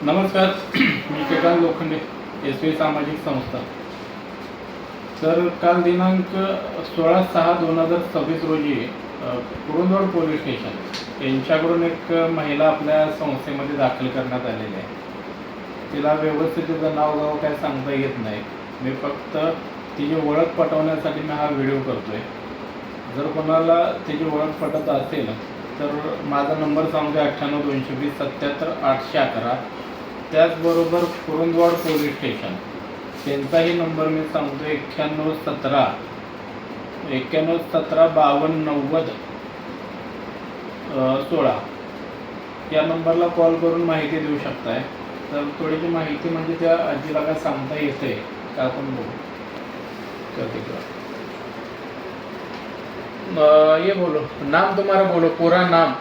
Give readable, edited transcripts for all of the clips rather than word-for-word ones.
नमस्कार, मी केदार लोखंडे, SV सामाजिक संस्था. तर काल दिनांक 16/6/2026 रोजी कुरुंदवाड पोलीस स्टेशन यांच्याकडून एक महिला आपल्या संस्थेमध्ये दाखल करण्यात आलेली आहे. तिला व्यवस्थित तिचं नाव गाव काय सांगता येत नाही. मी फक्त तिची ओळख पटवण्यासाठी मी हा व्हिडिओ करतोय. जर कोणाला तिची ओळख पटत असेल तर माझा नंबर सांगतो 98-220-77-811. त्याचबरोबर कुरुंदवाड पोलीस स्टेशन त्यांचाही नंबर मी सांगतो 9117-5290-16 या नंबरला कॉल करून माहिती देऊ शकताय. तर थोडीशी माहिती म्हणजे त्या आजीला काय सांगता येते का आपण बघू. ये बोलो, नाम तुम्हारा बोलो, पूरा नाम.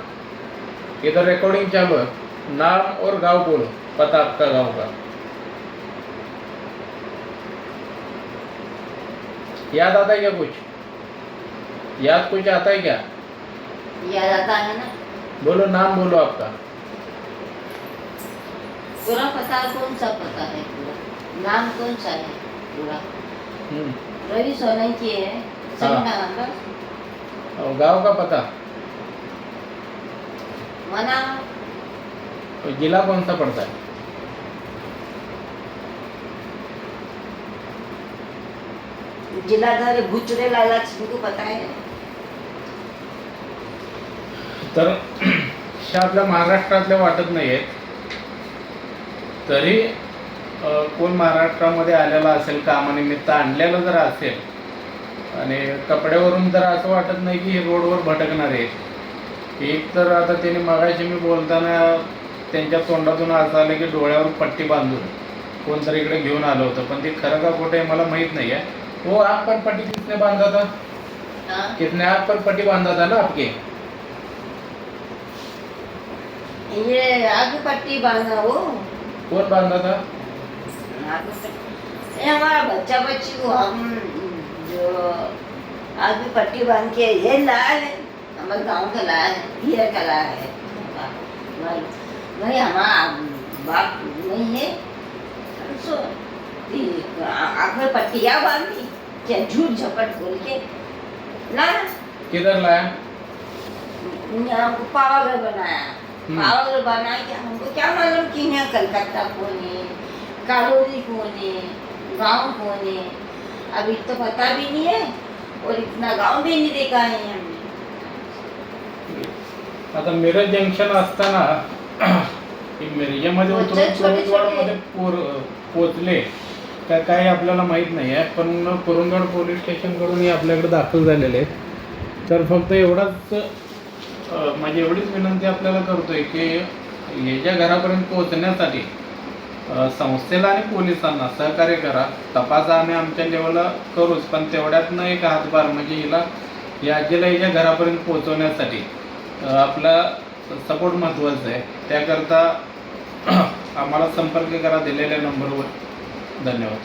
इधर रिकॉर्डिंग चालू है. नाम और गांव बोलो, पता आपका गांव का. याद आता है क्या कुछ? याद कुछ आता है क्या? याद आता है ना. बोलो, नाम बोलो आपका. पूरा पता कौन सा पता है? पूरा नाम कौन सा है? पूरा रवि सोलंकी है. हाँ. और गांव का पता? मना. और जिला कौन सा पड़ता है? जिल्हाधारी भुचरे लाला सिंधू पता है. तर ह्या आपल्या महाराष्ट्रातल्या वाटत नाही आहेत. तरी कोण महाराष्ट्रामध्ये आलेला असेल, कामानिमित्त आणलेलं जर असेल आणि कपड्यावरून जर असं वाटत नाही की हे रोडवर भटकणार आहेत. एक तर आता त्याने मगाशी मी बोलताना त्यांच्या तोंडातून असं आलं की डोळ्यावर पट्टी बांधून कोणतरी इकडे घेऊन आलं होतं, पण ते खरं का खोटं आहे मला माहीत नाही आहे. वो आग पर पट्टी किसने बांधा था? कितने आग पर पट्टी बांधा था ना आपके? ये आगे पट्टी बांधा वो. कौन बांधा था? ये हमारा बच्चा बच्ची को हम जो आगे पट्टी बांध के ये लाया है. हमारे गांव का लाया है, ये का लाया है. नहीं हमारा बाप नहीं है. सो आगे पट्टियाँ बांधी क्या झूठ झपट बोल के ना. किधर लाया? हमको पावागढ़ बनाया. पावागढ़ बना के हमको क्या मालूम कि यहाँ कलकत्ता कौन है, कालोनी कौन है, गांव कौन है, अभी तो पता भी नहीं है और इतना गांव भी नहीं देखा है हमने. आता मिरज जंक्शन असताना मिरजेमध्ये उतरून कुरुंदवाडमध्ये पोचले का काय आपल्याला माहीत नाही आहे. पण कुरुंदवाड पोलीस स्टेशनकडूनही आपल्याकडे दाखल झालेले आहेत. तर फक्त एवढाच माझी एवढीच विनंती आपल्याला करतोय की ह्याच्या घरापर्यंत पोहोचण्यासाठी संस्थेला आणि पोलिसांना सहकार्य करा. तपास आम्ही आमच्या लेवलला करूच, पण तेवढ्यातनं एक हातभार म्हणजे हिला या आजीला हिच्या घरापर्यंत पोहोचवण्यासाठी आपला सपोर्ट महत्त्वाचा आहे. त्याकरता आम्हाला संपर्क करा दिलेल्या नंबरवर. धन्यवाद.